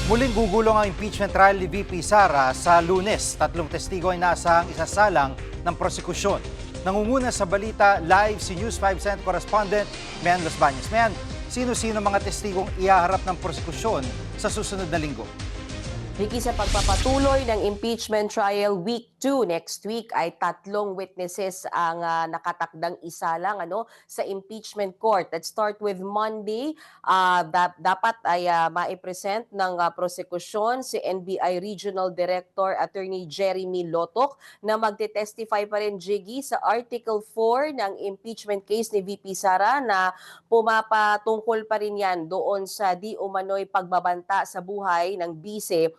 Muling gugulong ang impeachment trial ni VP Sara sa Lunes. Tatlong testigo ay naasahang isasalang ng prosekusyon. Nangunguna sa balita live si News 5 Cent correspondent Mian Los Baños. Mian, sino-sino mga testigong ihaharap ng prosekusyon sa susunod na linggo? Vicky, sa pagpapatuloy ng impeachment trial week 2 next week ay tatlong witnesses ang nakatakdang isalang sa impeachment court. Let's start with Monday. Dapat ay maipresent ng prosekusyon si NBI Regional Director Attorney Jeremy Lotok na magte-testify pa rin, Jiggy, sa Article 4 ng impeachment case ni VP Sara na pumapatungkol pa rin yan doon sa di umano'y pagbabanta sa buhay ng bise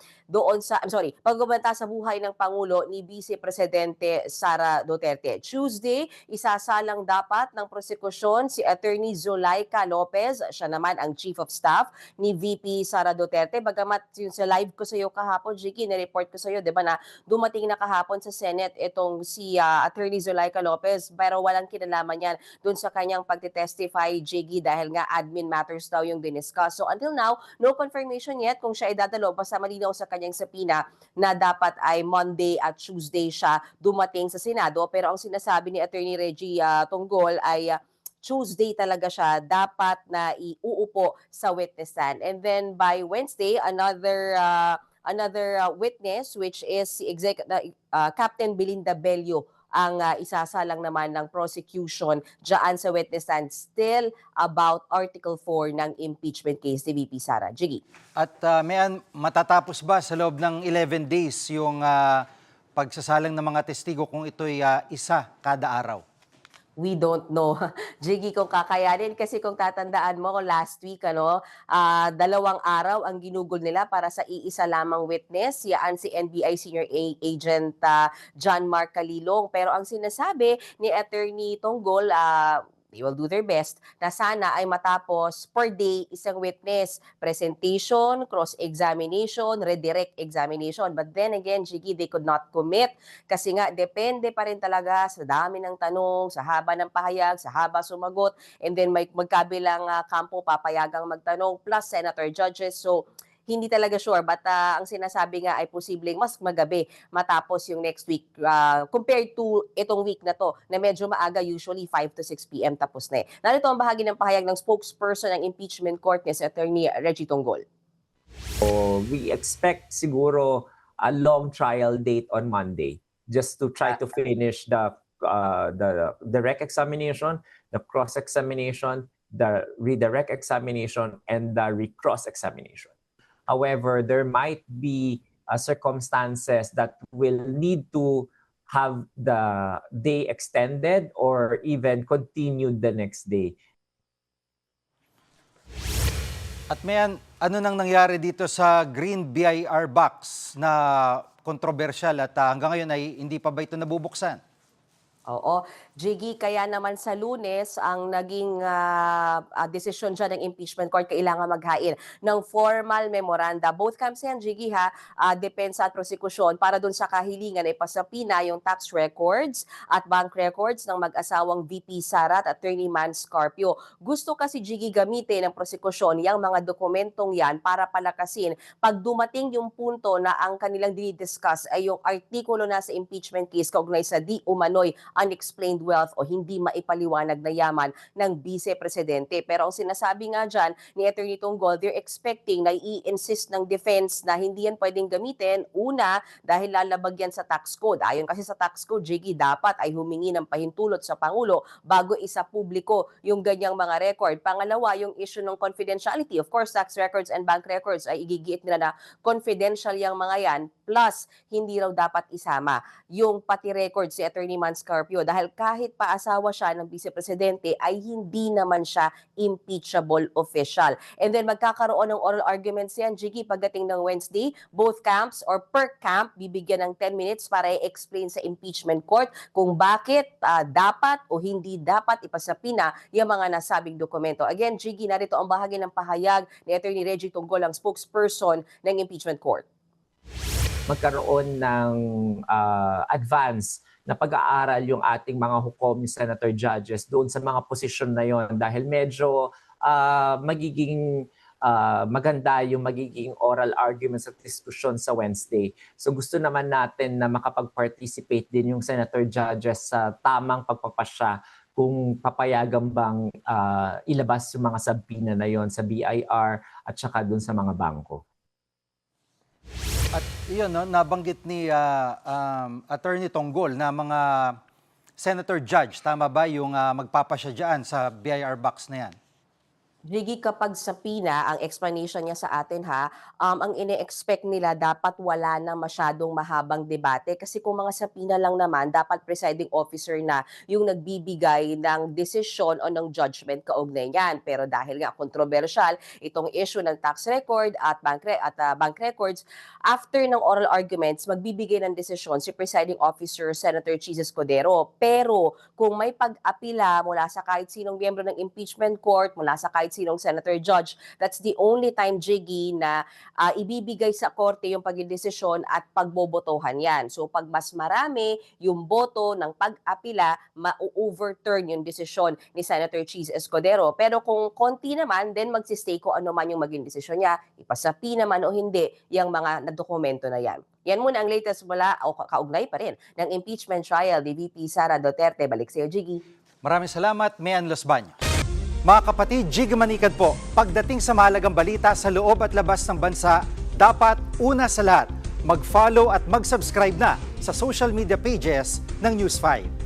pagbabanta sa buhay ng Pangulo ni Vice Presidente Sara Duterte. Tuesday, isasalang dapat ng prosekusyon si Attorney Zulaika Lopez. Siya naman ang Chief of Staff ni VP Sara Duterte. Bagamat yun sa live ko sa iyo kahapon, Jiki, na-report ko sa iyo, di ba, na dumating na kahapon sa Senate itong si Attorney Zulaika Lopez, pero walang kinalaman yan dun sa kanyang pagtitestify, Jiggy, dahil nga admin matters daw yung diniscuss. So until now, no confirmation yet kung siya ay dadalo, basta malinaw sa kanyang sapina na dapat ay Monday at Tuesday siya dumating sa Senado. Pero ang sinasabi ni Attorney Reggie Tonggol ay Tuesday talaga siya dapat na iuupo sa witness stand. And then by Wednesday, another witness, which is si Captain Belinda Bello, ang isasalang naman ng prosecution dyan sa witness stand, still about Article 4 ng impeachment case ni VP Sara. Jiggy. At matatapos ba sa loob ng 11 days yung pagsasalang ng mga testigo kung ito'y isa kada araw? We don't know, Jiggy, kung kakayanin. Kasi kung tatandaan mo, last week, 2 araw ang ginugol nila para sa iisa lamang witness, yaan si NBI Senior Agent John Mark Calilong. Pero ang sinasabi ni Attorney Tonggol, they will do their best na sana ay matapos per day isang witness, presentation, cross-examination, redirect examination. But then again, Jiggy, they could not commit kasi nga depende pa rin talaga sa dami ng tanong, sa haba ng pahayag, sa haba sumagot, and then may magkabilang kampo papayagang magtanong plus senator judges. So hindi talaga sure, but ang sinasabi nga ay posibleng mas magabi matapos yung next week compared to itong week na to na medyo maaga, usually 5 to 6 p.m. tapos na eh. Narito ang bahagi ng pahayag ng spokesperson ng impeachment court ni si Attorney Reggie Tonggol. So we expect siguro a long trial date on Monday just to try to finish the direct examination, the cross-examination, the redirect examination, and the recross examination. However, there might be circumstances that will need to have the day extended or even continued the next day. At Mian, ano nang nangyari dito sa Green BIR box na kontrobersyal at hanggang ngayon ay hindi pa ba ito nabubuksan? Oo. Jiggy, kaya naman sa Lunes, ang naging desisyon dyan ng impeachment court, kailangan maghain ng formal memoranda. Both camps yan, Jiggy, depensa at prosekusyon para dun sa kahilingan ay pasapina yung tax records at bank records ng mag-asawang VP Sara at Attorney Man Scarpio. Gusto kasi, Jiggy, gamitin ng prosekusyon yung mga dokumentong yan para palakasin pag dumating yung punto na ang kanilang dinidiscuss ay yung artikulo na sa impeachment case kaugnay sa di umano'y unexplained wealth o hindi maipaliwanag na yaman ng Vice Presidente. Pero ang sinasabi nga dyan ni Attorney Tonggol, they're expecting na i-insist ng defense na hindi yan pwedeng gamitin. Una, dahil lalabag yan sa tax code. Ayon kasi sa tax code, Jiggy, dapat ay humingi ng pahintulot sa Pangulo bago isa publiko yung ganyang mga record. Pangalawa, yung issue ng confidentiality. Of course, tax records and bank records ay igigiit nila na confidential yung mga yan. Plus, hindi raw dapat isama yung pati record si Attorney Man Scarpio dahil kahit pa asawa siya ng Vice Presidente ay hindi naman siya impeachable official. And then magkakaroon ng oral arguments yan, Jiggy, pagdating ng Wednesday. Both camps or per camp bibigyan ng 10 minutes para i-explain sa impeachment court kung bakit dapat o hindi dapat ipasapina yung mga nasabing dokumento. Again, Jiggy, narito ang bahagi ng pahayag ni Attorney Reggie Tonggol, ang spokesperson ng impeachment court. Magkaroon ng advance na pag-aaral yung ating mga hukom, senator judges doon sa mga posisyon na yon dahil medyo magiging maganda yung magiging oral arguments at discussion sa Wednesday. So gusto naman natin na makapag-participate din yung senator judges sa tamang pagpapasya kung papayagan bang ilabas yung mga subpoena na yon sa BIR at saka dun sa mga bangko. At yun, no, nabanggit ni Attorney Tonggol na mga senator judge, tama ba yung magpapasya dyan sa BIR box na yan? Jiggy, kapag sa PINA, ang explanation niya sa atin ang ine-expect nila dapat wala na masyadong mahabang debate kasi kung mga sa PINA lang naman, dapat presiding officer na yung nagbibigay ng desisyon o ng judgment kaugnay niyan. Pero dahil nga controversial itong issue ng tax record at bank records, after ng oral arguments, magbibigay ng desisyon si presiding officer Senator Chis Escudero. Pero kung may pag-apila mula sa kahit sinong miyembro ng impeachment court, mula sa kahit sinong senator judge, that's the only time, Jiggy, na ibibigay sa korte yung pagdidesisyon at pagbobotohan yan. So pag mas marami yung boto ng pag-apila, ma-overturn yung desisyon ni Senator Chis Escudero. Pero kung konti naman, then magsistay ko ano man yung maging desisyon niya, ipasapi naman o hindi, yung mga nadokumento na yan. Yan muna ang latest mula o kaugnay pa rin ng impeachment trial ni VP Sara Duterte. Balik sa iyo, Jiggy. Maraming salamat, Mian Los Baños. Mga kapatid, Jig Manikad po, pagdating sa mahalagang balita sa loob at labas ng bansa, dapat una sa lahat, mag-follow at mag-subscribe na sa social media pages ng News 5.